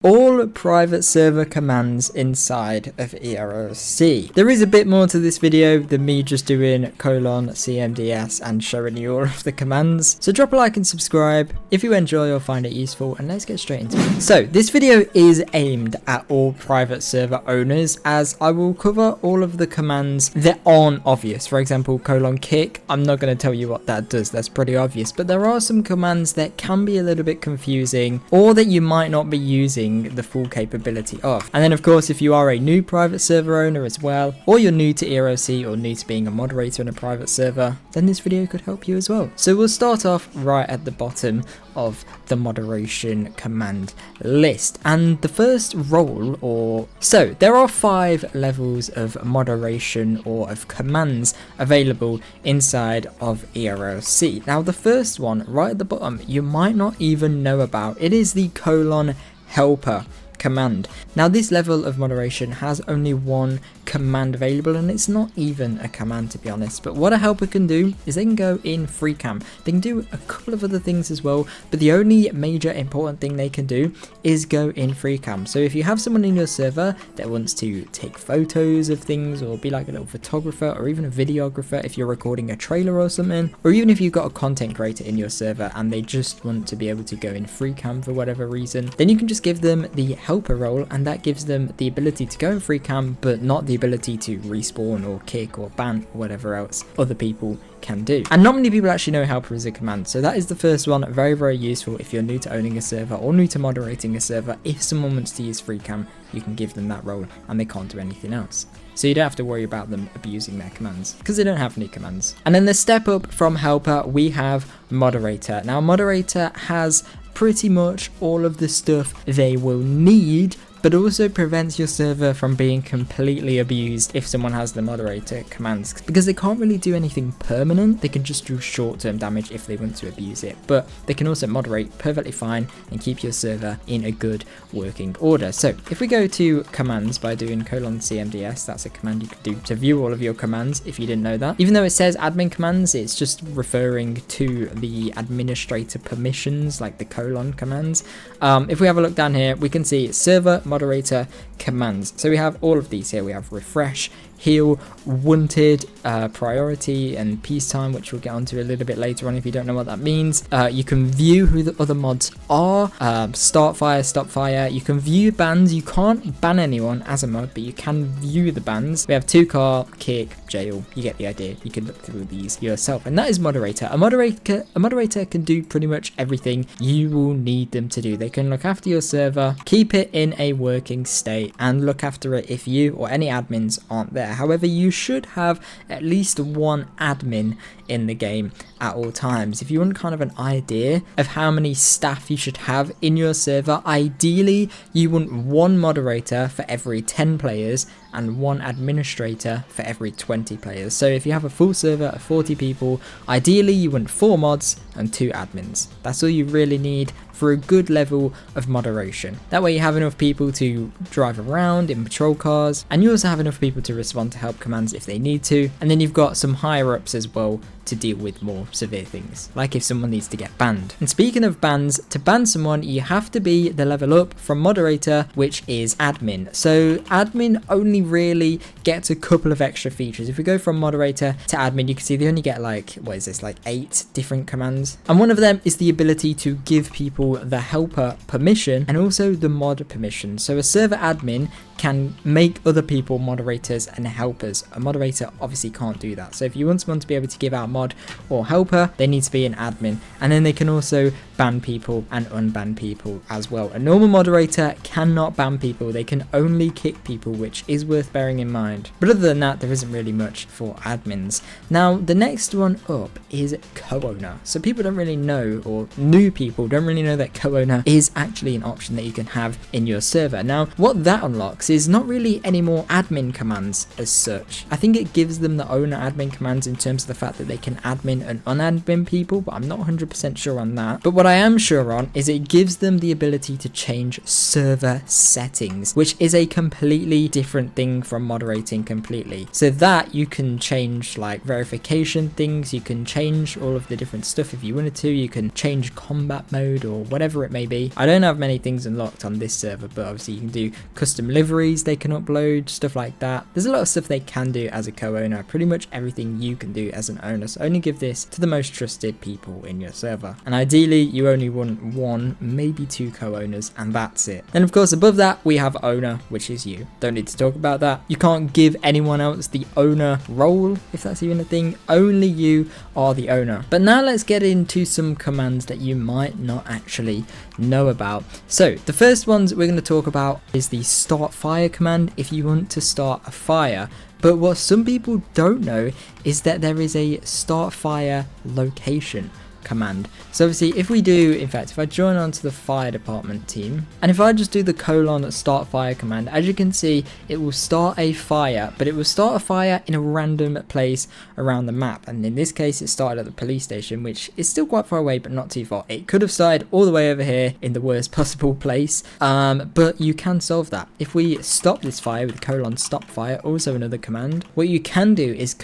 all private server commands inside of ERLC. There is a bit more to this video than me just doing :cmds and showing you all of the commands. So drop a like and subscribe if you enjoy or find it useful, and let's get straight into it. So this video is aimed at all private server owners, as I will cover all of the commands that aren't obvious. For example, :kick, I'm not going to tell you what that does, that's pretty obvious, but there are some commands that can be a little bit confusing or that you might not be using the full capability of. And then of course, if you are a new private server owner as well, or you're new to ERLC or new to being a moderator in a private server, then this video could help you as well. So we'll start off right at the bottom of the moderation command list, and the first role, so there are 5 levels of moderation or of commands available inside of ERLC. Now the first one right at the bottom you might not even know about. It is the :helper command. Now this level of moderation has only one command available, and it's not even a command, to be honest, but what a helper can do is they can go in free cam. They can do a couple of other things as well, but the only major important thing they can do is go in free cam. So if you have someone in your server that wants to take photos of things, or be like a little photographer or even a videographer if you're recording a trailer or something, or even if you've got a content creator in your server and they just want to be able to go in free cam for whatever reason, then you can just give them the helper role, and that gives them the ability to go in free cam but not the ability to respawn or kick or ban or whatever else other people can do. And not many people actually know helper as a command, so that is the first one. Very useful if you're new to owning a server or new to moderating a server. If someone wants to use free cam, you can give them that role and they can't do anything else. So you don't have to worry about them abusing their commands because they don't have any commands. And then the step up from helper, we have moderator. Now moderator has pretty much all of the stuff they will need, but also prevents your server from being completely abused if someone has the moderator commands, because they can't really do anything permanent. They can just do short-term damage if they want to abuse it, but they can also moderate perfectly fine and keep your server in a good working order. So if we go to commands by doing :cmds, that's a command you could do to view all of your commands if you didn't know that. Even though it says admin commands, it's just referring to the administrator permissions, like the : commands. If we have a look down here, we can see server moderator commands. So we have all of these here. We have refresh, heal, wanted, priority, and peacetime, which we'll get onto a little bit later on if you don't know what that means. You can view who the other mods are, start fire, stop fire. You can view bans. You can't ban anyone as a mod, but you can view the bans. We have kick, jail. You get the idea. You can look through these yourself, and that is moderator. A moderator can do pretty much everything you will need them to do. They can look after your server, keep it in a working state, and look after it if you or any admins aren't there. However, you should have at least one admin in the game at all times. If you want kind of an idea of how many staff you should have in your server, ideally you want one moderator for every 10 players and one administrator for every 20 players. So if you have a full server of 40 people, ideally you want 4 mods and 2 admins. That's all you really need for a good level of moderation. That way you have enough people to drive around in patrol cars, and you also have enough people to respond to help commands if they need to, and then you've got some higher ups as well to deal with more severe things, like if someone needs to get banned. And speaking of bans, to ban someone you have to be the level up from moderator, which is admin. So admin only really gets a couple of extra features. If we go from moderator to admin, you can see they only get like 8 different commands, and one of them is the ability to give people the helper permission and also the mod permission. So a server admin can make other people moderators and helpers. A moderator obviously can't do that. So if you want someone to be able to give out mod or helper, they need to be an admin, and then they can also ban people and unban people as well. A normal moderator cannot ban people, they can only kick people, which is worth bearing in mind. But other than that, there isn't really much for admins. Now the next one up is co-owner. So people don't really know, or new people don't really know, that co-owner is actually an option that you can have in your server. Now what that unlocks is not really any more admin commands as such. I think it gives them the owner admin commands in terms of the fact that they it can admin and unadmin people, but I'm not 100% sure on that. But what I am sure on is it gives them the ability to change server settings, which is a completely different thing from moderating completely. So that you can change like verification things, you can change all of the different stuff if you wanted to, you can change combat mode or whatever it may be. I don't have many things unlocked on this server, but obviously you can do custom liveries they can upload, stuff like that. There's a lot of stuff they can do as a co-owner, pretty much everything you can do as an owner. So only give this to the most trusted people in your server. And ideally you only want one, maybe two co-owners, and that's it. Then of course above that we have owner, which is you. Don't need to talk about that. You can't give anyone else the owner role, if that's even a thing. Only you are the owner. But now let's get into some commands that you might not actually know about. So the first ones we're going to talk about is the start fire command if you want to start a fire. But what some people don't know is that there is a start fire location command. So obviously if we do, in fact, if I join onto the fire department team, and if I just do the : start fire command, as you can see, it will start a fire, but it will start a fire in a random place around the map. And in this case, it started at the police station, which is still quite far away, but not too far. It could have started all the way over here in the worst possible place, but you can solve that. If we stop this fire with : stop fire, also another command, what you can do is :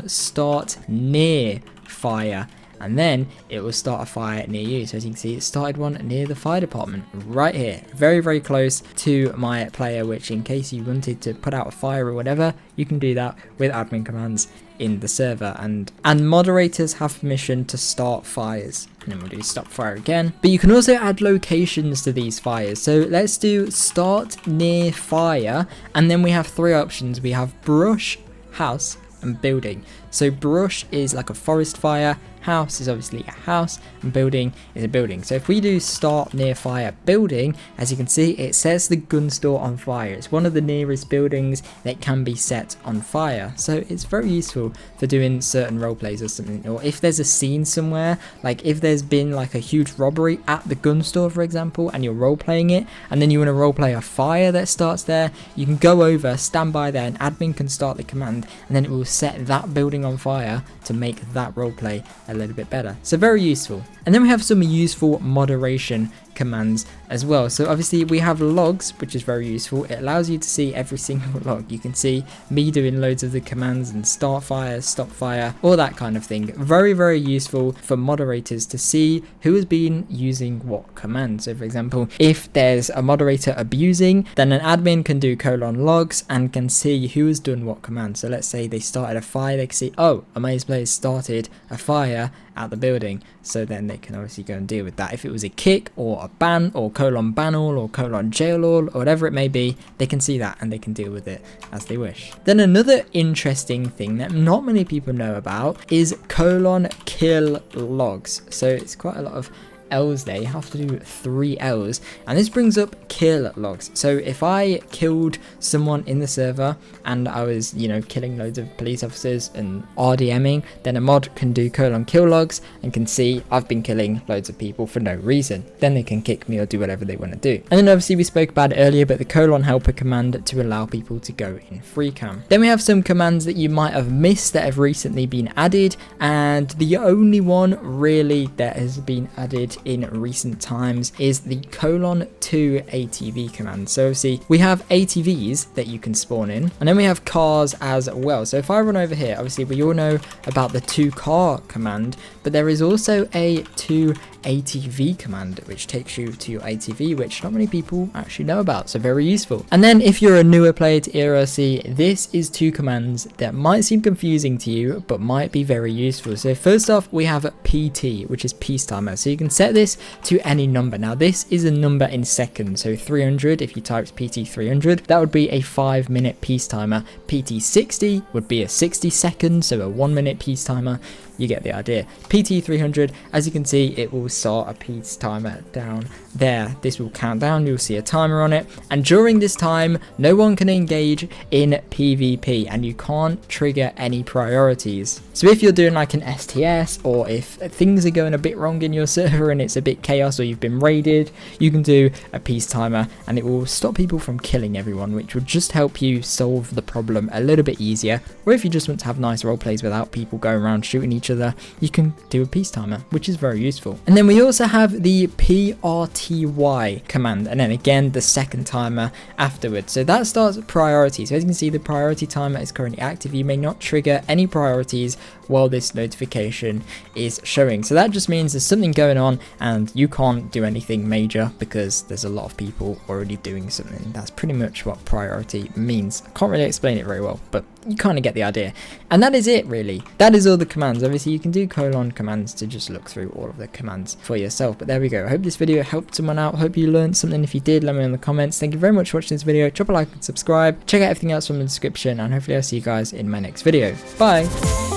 start near fire, and then it will start a fire near you. So as you can see, it started one near the fire department right here, very, very close to my player, which in case you wanted to put out a fire or whatever, you can do that with admin commands in the server, and moderators have permission to start fires. And then we'll do stop fire again, but you can also add locations to these fires. So let's do start near fire, and then we have three options. We have brush, house, and building. So brush is like a forest fire, house is obviously a house, and building is a building. So if we do start near fire building, as you can see, it sets the gun store on fire. It's one of the nearest buildings that can be set on fire. So it's very useful for doing certain role plays or something, or if there's a scene somewhere, like if there's been like a huge robbery at the gun store, for example, and you're role playing it, and then you want to role play a fire that starts there, you can go over, stand by there, and admin can start the command, and then it will set that building on fire to make that role play a little bit better. So very useful. And then we have some useful moderation commands as well. So obviously we have logs, which is very useful. It allows you to see every single log. You can see me doing loads of the commands and start fire, stop fire, all that kind of thing. Very, very useful for moderators to see who has been using what command. So for example, if there's a moderator abusing, then an admin can do : logs and can see who has done what command. So let's say they started a fire, they can see, oh, AmazePlays started a fire at the building, so then they can obviously go and deal with that. If it was a kick or a ban or : ban all or : jail all or whatever it may be, they can see that and they can deal with it as they wish. Then another interesting thing that not many people know about is : kill logs. So it's quite a lot of L's there. You have to do 3 L's, and this brings up kill logs. So if I killed someone in the server and I was, you know, killing loads of police officers and RDMing, then a mod can do : kill logs and can see I've been killing loads of people for no reason. Then they can kick me or do whatever they want to do. And then obviously we spoke about it earlier, but the : helper command to allow people to go in free cam. Then we have some commands that you might have missed that have recently been added, and the only one really that has been added in recent times is the : to ATV command. So obviously we have ATVs that you can spawn in, and then we have cars as well. So if I run over here, obviously we all know about the to car command, but there is also a to ATV command which takes you to your ATV, which not many people actually know about, so very useful. And then if you're a newer player to ERLC, this is 2 commands that might seem confusing to you but might be very useful. So first off, we have PT, which is peace timer. So you can set this to any number. Now this is a number in seconds, so 300, if you typed PT 300, that would be a 5-minute peace timer. PT 60 would be a 60 seconds, so a 1-minute peace timer. You get the idea. PT 300, as you can see, it will start a peace timer down there. This will count down, you'll see a timer on it, and during this time no one can engage in PvP and you can't trigger any priorities. So if you're doing like an STS, or if things are going a bit wrong in your server and it's a bit chaos, or you've been raided, you can do a peace timer and it will stop people from killing everyone, which will just help you solve the problem a little bit easier. Or if you just want to have nice role plays without people going around shooting each each other, you can do a peace timer, which is very useful. And then we also have the PRTY command, and then again the second timer afterwards. So that starts priority. So as you can see, the priority timer is currently active. You may not trigger any priorities while this notification is showing. So that just means there's something going on and you can't do anything major because there's a lot of people already doing something. That's pretty much what priority means. I can't really explain it very well, but you kind of get the idea. And that is it, really. That is all the commands. Obviously, you can do colon commands to just look through all of the commands for yourself. But there we go. I hope this video helped someone out. Hope you learned something. If you did, let me know in the comments. Thank you very much for watching this video. Drop a like and subscribe. Check out everything else from the description, and hopefully I'll see you guys in my next video. Bye!